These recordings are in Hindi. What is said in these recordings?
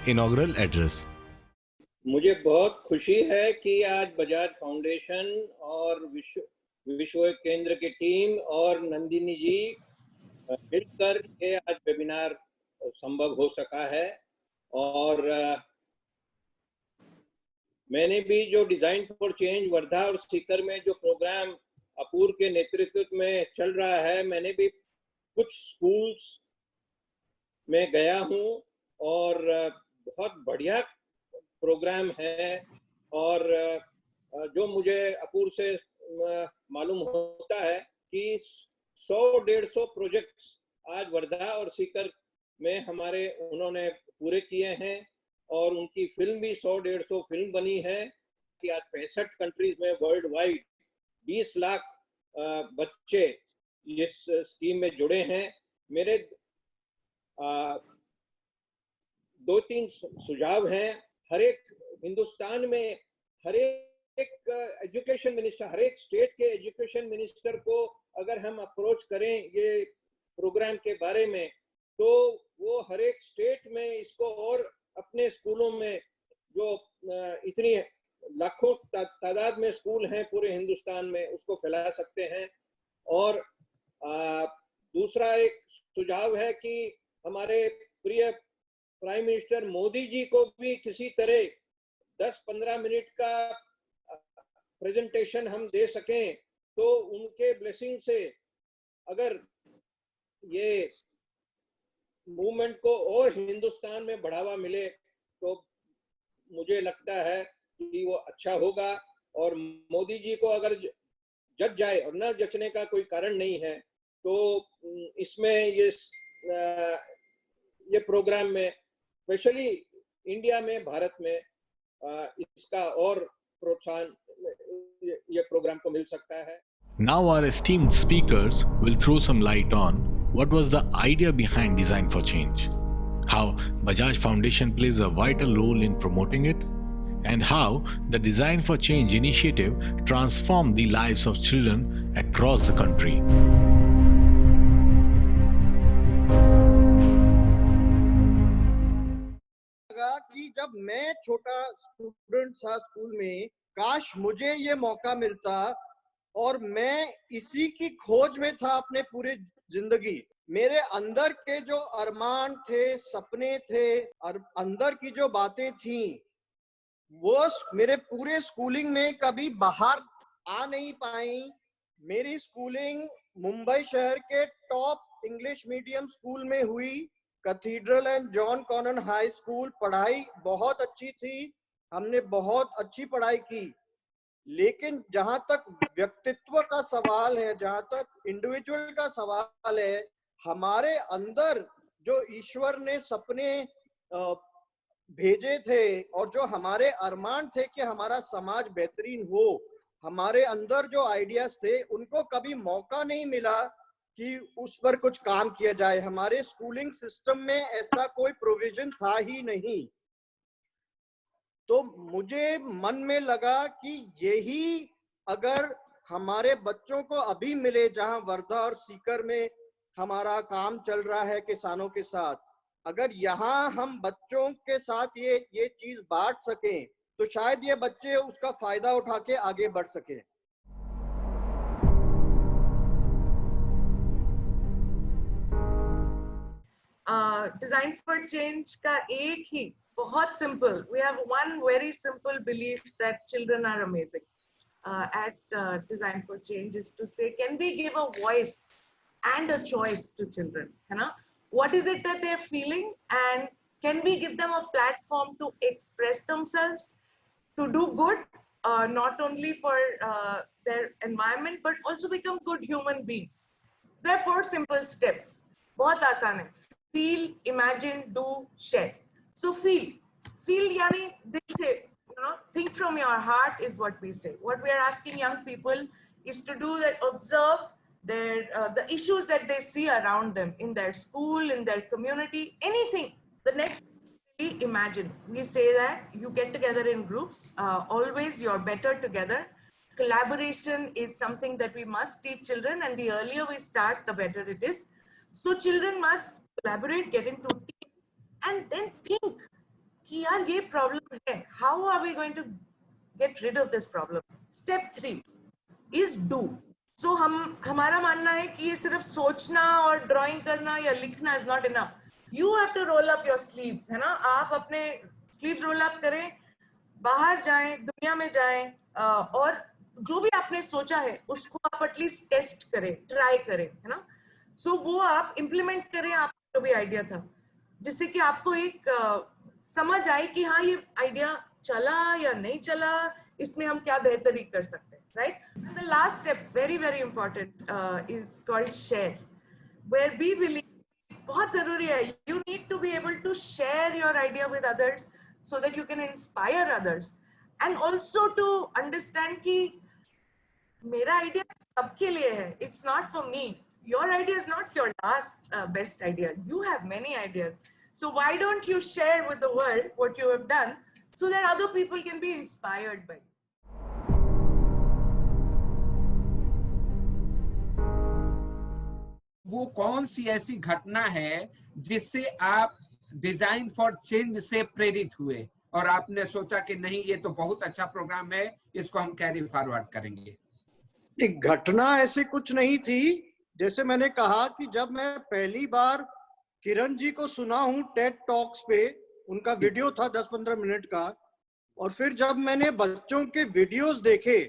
inaugural address. मुझे बहुत खुशी है कि आज बजाज फाउंडेशन और विश्व केंद्र की टीम और नंदिनी जी मिलकर ये आज वेबिनार संभव हो सका है। और मैंने भी जो डिजाइन फॉर चेंज वर्धा और सीकर में जो प्रोग्राम अपूर्व के नेतृत्व में चल रहा है, मैंने भी कुछ स्कूल्स में गया हूँ और बहुत बढ़िया प्रोग्राम है। और जो मुझे अपूर्व से मालूम होता है कि 100-150 प्रोजेक्ट्स आज वर्धा और सीकर में हमारे उन्होंने पूरे किए हैं और उनकी फिल्म भी 100-150 फिल्म बनी है कि आज 65 कंट्रीज में वर्ल्ड वाइड 20 लाख बच्चे इस स्कीम में जुड़े हैं। मेरे 2-3 सुझाव हैं। हर एक हिंदुस्तान में हर एक एजुकेशन मिनिस्टर, हर एक स्टेट के एजुकेशन मिनिस्टर को अगर हम अप्रोच करें ये प्रोग्राम के बारे में, तो वो हर एक स्टेट में इसको और अपने स्कूलों में, जो इतनी लाखों तादाद में स्कूल हैं पूरे हिंदुस्तान में, उसको फैला सकते हैं। और दूसरा एक सुझाव है कि हमारे प्रिय प्राइम मिनिस्टर मोदी जी को भी किसी तरह 10-15 मिनट का प्रेजेंटेशन हम दे सकें, तो उनके ब्लेसिंग से अगर ये मूवमेंट को और हिंदुस्तान में बढ़ावा मिले तो मुझे लगता है कि वो अच्छा होगा। और मोदी जी को अगर जच जाए, और न जचने का कोई कारण नहीं है, तो इसमें ये प्रोग्राम में स्पेशली इंडिया में, भारत में इसका और प्रोत्साहन ये प्रोग्राम को मिल सकता है। Now our esteemed speakers will throw some light on what was the idea behind Design for Change, how Bajaj Foundation plays a vital role in promoting it, and how the Design for Change initiative transformed the lives of children across the country. कि जब मैं छोटा स्टूडेंट था स्कूल में, काश मुझे ये मौका मिलता और मैं इसी की खोज में था अपने पूरे जिंदगी। मेरे अंदर के जो अरमान थे, सपने थे और अंदर की जो बातें थी, वो मेरे पूरे स्कूलिंग में कभी बाहर आ नहीं पाई। मेरी स्कूलिंग मुंबई शहर के टॉप इंग्लिश मीडियम स्कूल में हुई, Cathedral and John Connon high school. पढ़ाई बहुत अच्छी थी, हमने बहुत अच्छी पढ़ाई की, लेकिन जहां तक व्यक्तित्व का सवाल है, जहां तक इंडिविजुअल का सवाल है, हमारे अंदर जो ईश्वर ने सपने भेजे थे और जो हमारे अरमान थे कि हमारा समाज बेहतरीन हो, हमारे अंदर जो आइडियाज थे, उनको कभी मौका नहीं मिला कि उस पर कुछ काम किया जाए। हमारे स्कूलिंग सिस्टम में ऐसा कोई प्रोविजन था ही नहीं। तो मुझे मन में लगा कि यही अगर हमारे बच्चों को अभी मिले, जहां वर्धा और सीकर में हमारा काम चल रहा है किसानों के साथ, अगर यहाँ हम बच्चों के साथ ये चीज बांट सकें, तो शायद ये बच्चे उसका फायदा उठा के आगे बढ़ सके। डिजाइन फॉर चेंज का एक ही बहुत simple, we have one very simple belief that children are amazing at Design for Change is to say, can we give a voice and a choice to children? है ना? What is it that they're feeling, and can we give them a platform to express themselves, to do good, not only for their environment but also become good human beings? There are 4 simple steps. बहुत आसान है. Feel, imagine, do, share. So feel यानी दिल से, think from your heart is what we say. What we are asking young people is to do that, observe their the issues that they see around them in their school, in their community, anything. The next, imagine. We say that you get together in groups. Always you're better together. Collaboration is something that we must teach children, and the earlier we start, the better it is. So children must collaborate, get into teams, and then think. कि यार ये प्रॉब्लम है, how are we going to get rid of this problem. Step 3 is do. So हमारा मानना है कि ये सिर्फ सोचना और ड्राइंग करना या लिखना is not enough. You have to roll up your sleeves, है ना. आप अपने स्लीव्स रोल अप करें, बाहर जाएं, दुनिया में जाएं, और जो भी आपने सोचा है उसको आप एटलीस्ट टेस्ट करें, ट्राई करें, है ना. सो वो आप इम्प्लीमेंट करें, आपको जो भी आइडिया था, जिससे कि आपको एक समझ आए कि हाँ ये आइडिया चला या नहीं चला, इसमें हम क्या बेहतरी कर सकते हैं, right. The last step, very very important, is called share, where we believe बहुत जरूरी है. You need to be able to share your idea with others so that you can inspire others, and also to understand कि मेरा आइडिया सबके लिए है, it's not for me. Your idea is not your last best idea. You have many ideas. So why don't you share with the world what you have done so that other people can be inspired by you? वो कौन सी ऐसी घटना है जिससे आप डिजाइन फॉर चेंज से प्रेरित हुए और आपने सोचा कि नहीं ये तो बहुत अच्छा प्रोग्राम है, इसको हम कैरी फॉरवर्ड करेंगे? एक घटना ऐसे कुछ नहीं थी. जैसे मैंने कहा कि जब मैं पहली बार किरण जी को सुना हूं टेड टॉक्स पे, उनका वीडियो था 10-15 मिनट का, और फिर जब मैंने बच्चों के वीडियोस देखे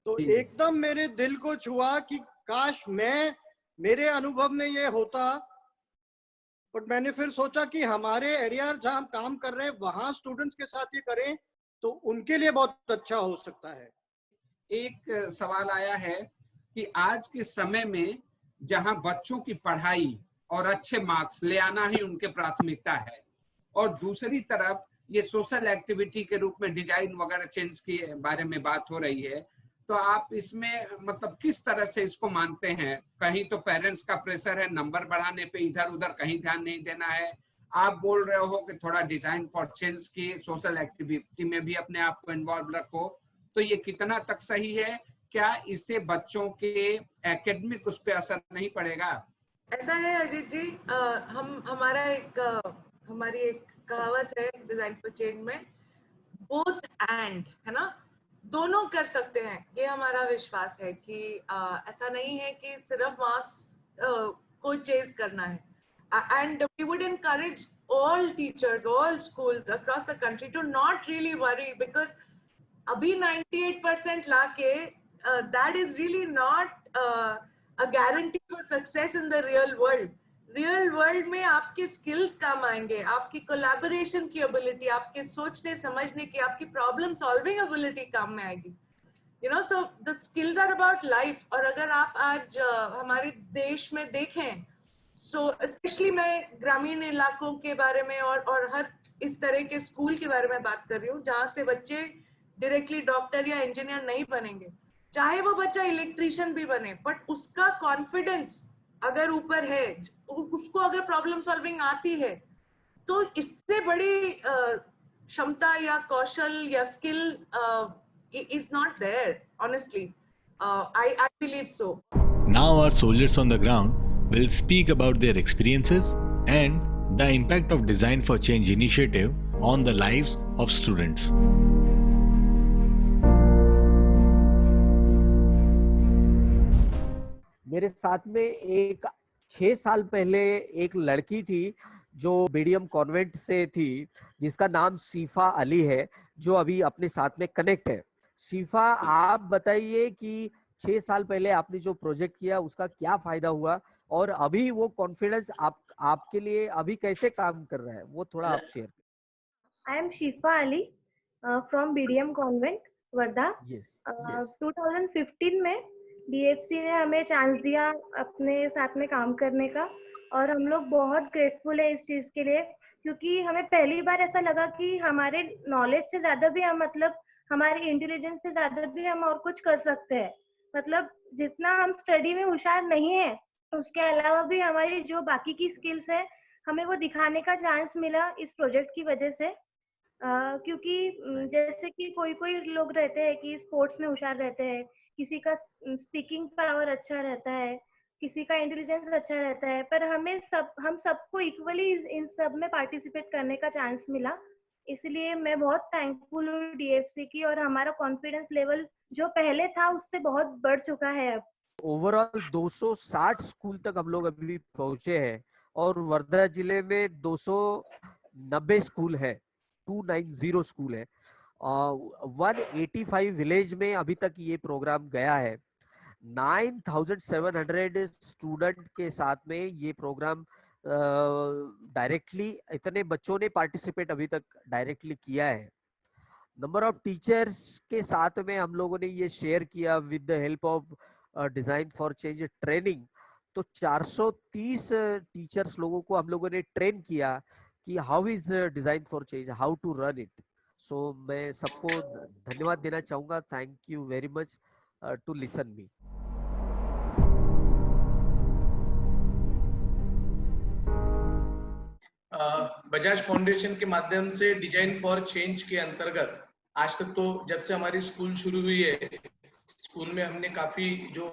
तो एकदम मेरे दिल को छुआ कि काश मेरे अनुभव में ये होता. बट मैंने फिर सोचा कि हमारे एरिया जहां हम काम कर रहे हैं वहां स्टूडेंट्स के साथ ये करें तो उनके लिए बहुत अच्छा हो सकता है. एक सवाल आया है कि आज के समय में जहां बच्चों की पढ़ाई और अच्छे मार्क्स ले आना ही उनके प्राथमिकता है, और दूसरी तरफ ये सोशल एक्टिविटी के रूप में डिजाइन वगैरह चेंज के बारे में बात हो रही है, तो आप इसमें मतलब किस तरह से इसको मानते हैं? कहीं तो पेरेंट्स का प्रेशर है नंबर बढ़ाने पे, इधर उधर कहीं ध्यान नहीं देना है. आप बोल रहे हो कि थोड़ा डिजाइन फॉर चेंज की सोशल एक्टिविटी में भी अपने आप को इन्वॉल्व रखो, तो ये कितना तक सही है? क्या इससे बच्चों के एकेडमिक उस पर असर नहीं पड़ेगा? ऐसा है अजीत जी, हमारी एक कहावत है डिजाइन फॉर चेंज में, बोथ एंड, है ना. दोनों कर सकते हैं, ये हमारा विश्वास है कि ऐसा नहीं है कि सिर्फ मार्क्स को चेज करना है. And we would encourage all teachers, all schools across the country to not really worry, because abhi 98% लाके that is really not a guarantee for success in the real world. Real world में आपके स्किल्स काम आएंगे, आपकी कोलैबोरेशन की एबिलिटी, आपके सोचने समझने की, आपकी प्रॉब्लम सॉल्विंग एबिलिटी काम में आएगी. You know, so the skills are about life. और अगर आप आज हमारे देश में देखें, सो स्पेशली मैं ग्रामीण इलाकों के बारे में और हर इस तरह के स्कूल के बारे में बात कर रही हूँ जहाँ से बच्चे डायरेक्टली डॉक्टर या इंजीनियर नहीं बनेंगे, चाहे वो बच्चा इलेक्ट्रिशियन भी बने, बट उसका कॉन्फिडेंस अगर ऊपर है, उसको अगर प्रॉब्लम सॉल्विंग आती है, तो इससे बड़ी क्षमता या कौशल या skill is not there, honestly. I believe so. Now our soldiers on the ground will speak about their experiences and the impact of Design for Change initiative on the lives of students. मेरे साथ में एक 6 साल पहले एक लड़की थी जो बीडीएम कॉन्वेंट से थी, जिसका नाम शीफा अली है, जो अभी अपने साथ में कनेक्ट है. शीफा, आप बताइए कि 6 साल पहले आपने जो प्रोजेक्ट किया उसका क्या फायदा हुआ, और अभी वो कॉन्फिडेंस आपके लिए अभी कैसे काम कर रहा है, वो थोड़ा आप share. I am Shifa Ali from BDM Convent, Wardha. yes. 2015 में DFC ने हमें चांस दिया अपने साथ में काम करने का, और हम लोग बहुत ग्रेटफुल है इस चीज के लिए, क्योंकि हमें पहली बार ऐसा लगा कि हमारे नॉलेज से ज्यादा भी हम, मतलब हमारी इंटेलिजेंस से ज्यादा भी हम और कुछ कर सकते हैं. मतलब जितना हम स्टडी में होशियार नहीं है, उसके अलावा भी हमारी जो बाकी की स्किल्स है, हमें वो दिखाने का चांस मिला इस प्रोजेक्ट की वजह से. क्योंकि जैसे कि कोई लोग रहते हैं कि स्पोर्ट्स में होशियार रहते हैं, किसी का स्पीकिंग पावर अच्छा रहता है, किसी का इंटेलिजेंस अच्छा रहता है, पर हम सबको इक्वली इन सब में पार्टिसिपेट करने का चांस मिला इसलिए मैं बहुत थैंकफुल हूँ डीएफसी की, और हमारा कॉन्फिडेंस लेवल जो पहले था उससे बहुत बढ़ चुका है अब। ओवरऑल 260 स्कूल तक हम लोग अभी पहुंचे हैं और वर्धा जिले में 290 स्कूल है, 290 स्कूल है। 185 विलेज में अभी तक ये प्रोग्राम गया है। 9700 स्टूडेंट के साथ में ये प्रोग्राम डायरेक्टली इतने बच्चों ने पार्टिसिपेट अभी तक डायरेक्टली किया है। नंबर ऑफ टीचर्स के साथ में हम लोगों ने ये शेयर किया with the help of design for change training. तो 430 टीचर्स लोगों को हम लोगों ने ट्रेन किया कि how is design for change, how to run it. So मैं सबको धन्यवाद देना चाहूंगा। Thank you very much to listen me. Bajaj foundation के माध्यम से डिजाइन फॉर चेंज के अंतर्गत आज तक तो जब से हमारी स्कूल शुरू हुई है, स्कूल में हमने काफी जो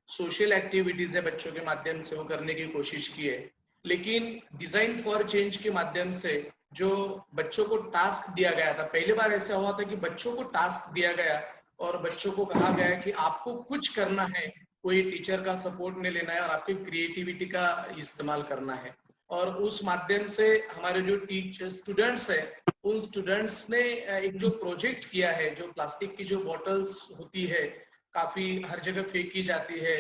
सोशल एक्टिविटीज है बच्चों के माध्यम से वो करने की कोशिश की है। लेकिन डिजाइन फॉर चेंज के माध्यम से जो बच्चों को टास्क दिया गया था, पहली बार ऐसा हुआ था कि बच्चों को टास्क दिया गया और बच्चों को कहा गया कि आपको कुछ करना है, कोई टीचर का सपोर्ट नहीं लेना है और आपकी क्रिएटिविटी का इस्तेमाल करना है। और उस माध्यम से हमारे जो टीचर स्टूडेंट्स है, उन स्टूडेंट्स ने एक जो प्रोजेक्ट किया है, जो प्लास्टिक की जो बॉटल्स होती है काफी हर जगह फेंकी जाती है,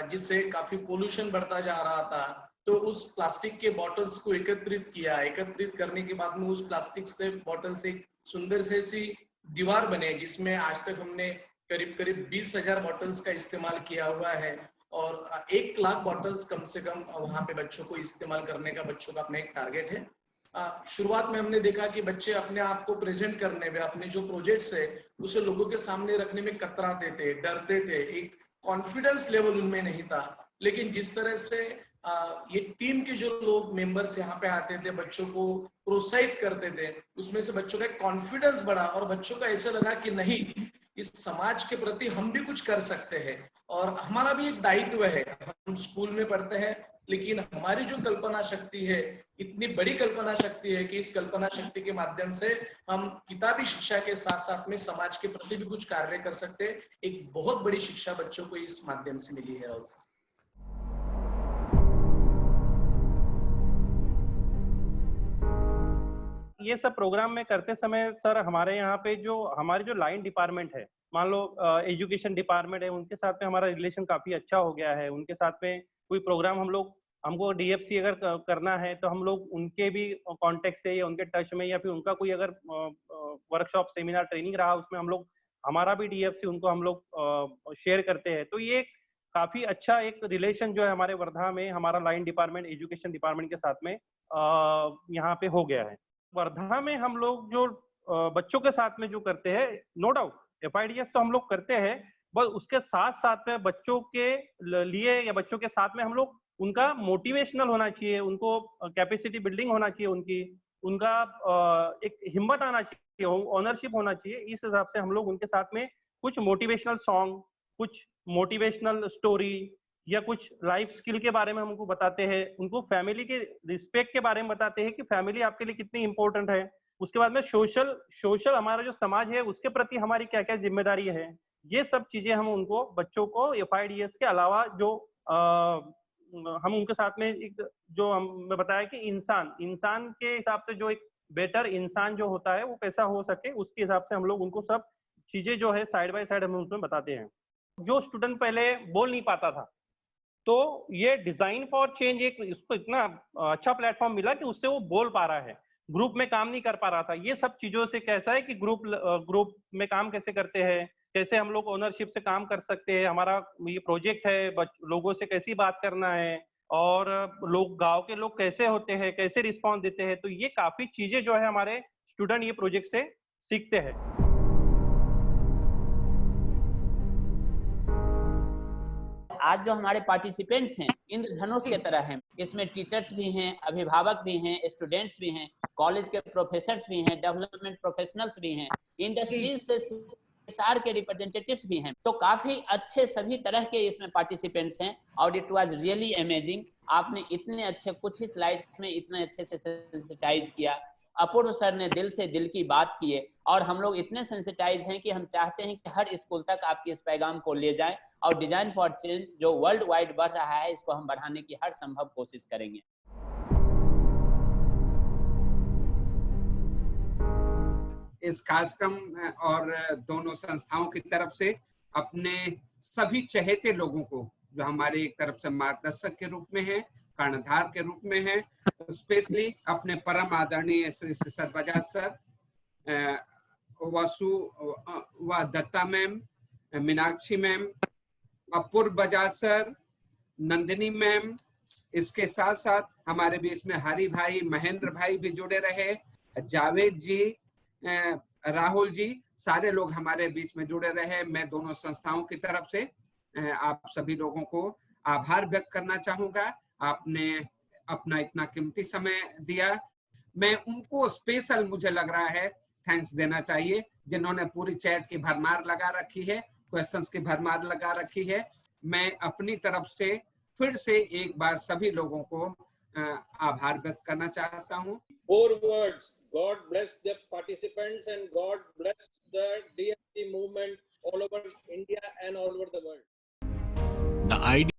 जिससे काफी पोल्यूशन बढ़ता जा रहा था, तो उस प्लास्टिक के बॉटल्स को एकत्रित किया। एकत्रित करने के बाद में उस प्लास्टिक से बॉटल से एक सुंदर से सी दीवार बने, जिसमें आज तक हमने करीब करीब 20,000 बॉटल्स का इस्तेमाल किया हुआ है और 1 लाख बॉटल्स कम से कम वहां पे बच्चों को इस्तेमाल करने का बच्चों का अपना एक टारगेट है। शुरुआत में हमने देखा कि बच्चे अपने आप को प्रेजेंट करने में, अपने जो प्रोजेक्ट्स है उसे लोगों के सामने रखने में कतराते थे, डरते थे, एक कॉन्फिडेंस लेवल उनमें नहीं था। लेकिन जिस तरह से ये टीम के जो लोग मेंबर्स यहाँ पे आते थे, बच्चों को प्रोत्साहित करते थे, उसमें से बच्चों का कॉन्फिडेंस बढ़ा और बच्चों का ऐसा लगा कि नहीं, इस समाज के प्रति हम भी कुछ कर सकते हैं और हमारा भी एक दायित्व है। हम स्कूल में पढ़ते हैं लेकिन हमारी जो कल्पना शक्ति है, इतनी बड़ी कल्पना शक्ति है कि इस कल्पना शक्ति के माध्यम से हम किताबी शिक्षा के साथ साथ में समाज के प्रति भी कुछ कार्य कर सकते हैं। एक बहुत बड़ी शिक्षा बच्चों को इस माध्यम से मिली है। ये सब प्रोग्राम में करते समय सर हमारे यहाँ पे जो हमारी जो लाइन डिपार्टमेंट है, मान लो एजुकेशन डिपार्टमेंट है, उनके साथ में हमारा रिलेशन काफी अच्छा हो गया है। उनके साथ में कोई प्रोग्राम हमको डीएफसी अगर करना है तो हम लोग उनके भी कांटेक्ट से या उनके टच में, या फिर उनका कोई अगर वर्कशॉप सेमिनार ट्रेनिंग रहा उसमें हम लोग, हमारा भी डीएफसी उनको हम लोग शेयर करते हैं। तो ये काफी अच्छा एक रिलेशन जो है हमारे वर्धा में हमारा लाइन डिपार्टमेंट एजुकेशन डिपार्टमेंट के साथ में यहाँ पे हो गया है। वर्धा में हम लोग जो बच्चों के साथ में जो करते हैं, नो डाउट FIDS तो हम लोग करते हैं, बस उसके साथ साथ में बच्चों के लिए या बच्चों के साथ में हम लोग उनका मोटिवेशनल होना चाहिए, उनको कैपेसिटी बिल्डिंग होना चाहिए, उनका एक हिम्मत आना चाहिए, ऑनरशिप होना चाहिए। इस हिसाब से हम लोग उनके साथ में कुछ मोटिवेशनल सॉन्ग, कुछ मोटिवेशनल स्टोरी या कुछ लाइफ स्किल के बारे में हमको बताते हैं, उनको फैमिली के रिस्पेक्ट के बारे में बताते हैं कि फैमिली आपके लिए कितनी इंपॉर्टेंट है। उसके बाद में सोशल हमारा जो समाज है उसके प्रति हमारी क्या क्या जिम्मेदारी है, ये सब चीजें हम उनको बच्चों को FIDS के अलावा जो हम उनके साथ में एक जो हमने बताया कि इंसान के हिसाब से जो एक बेटर इंसान जो होता है वो कैसा हो सके, उसके हिसाब से हम लोग उनको सब चीजें जो है साइड बाय साइड हम उसमें बताते हैं। जो स्टूडेंट पहले बोल नहीं पाता था, तो ये डिजाइन फॉर चेंज एक इसको इतना अच्छा प्लेटफॉर्म मिला कि उससे वो बोल पा रहा है, ग्रुप में काम नहीं कर पा रहा था। ये सब चीजों से कैसा है कि ग्रुप में काम कैसे करते हैं, कैसे हम लोग ओनरशिप से काम कर सकते हैं, हमारा ये प्रोजेक्ट है, लोगों से कैसी बात करना है और लोग गांव के लोग कैसे होते हैं, कैसे रिस्पॉन्स देते हैं। तो ये काफी चीजें जो है हमारे स्टूडेंट ये प्रोजेक्ट से सीखते हैं। आज जो हमारे पार्टिसिपेंट्स हैं इंद्रधनुष की तरह हैं, इसमें टीचर्स भी हैं, अभिभावक भी हैं, स्टूडेंट्स भी हैं, कॉलेज के प्रोफेसर्स भी हैं, डेवलपमेंट प्रोफेशनल्स भी हैं, इंडस्ट्रीज से CSR के रिप्रेजेंटेटिव्स भी हैं। तो काफी अच्छे सभी तरह के इसमें पार्टिसिपेंट्स हैं और इट वाज रियली अमेजिंग। आपने इतने अच्छे कुछ ही स्लाइड्स में इतने अच्छे से सेंसिटाइज किया। अपूर्व सर ने दिल से दिल की बात की है और हम लोग इतने सेंसिटाइज हैं कि हम चाहते हैं कि हर स्कूल तक आपके इस पैगाम को ले जाएं और डिजाइन फॉर चेंज जो वर्ल्ड वाइड बढ़ रहा है इसको हम बढ़ाने की हर संभव कोशिश करेंगे। इस कार्यक्रम और दोनों संस्थाओं की तरफ से अपने सभी चहेते लोगों को जो हमारे एक तरफ से मार्गदर्शक के रूप में है, कर्णधार के रूप में है, स्पेशली अपने परम आदरणीय श्री सर बजाज सर, वसु व दत्ता मैम, मीनाक्षी मैम, अपूर्व बजाज सर, नंदिनी मैम, इसके साथ साथ हमारे बीच में हरि भाई, महेंद्र भाई भी जुड़े रहे, जावेद जी, राहुल जी, सारे लोग हमारे बीच में जुड़े रहे। मैं दोनों संस्थाओं की तरफ से आप सभी लोगों को आभार व्यक्त करना चाहूंगा। आपने अपना इतना कीमती समय दिया। मैं उनको स्पेशल मुझे लग रहा है थैंक्स देना चाहिए जिन्होंने पूरी चैट की भरमार लगा रखी है, क्वेश्चंस की भरमार लगा रखी है। मैं अपनी तरफ से फिर से एक बार सभी लोगों को आभार व्यक्त करना चाहता हूँ। 4 words. God bless the participants and God bless the DFC movement all over India and all over the world. The idea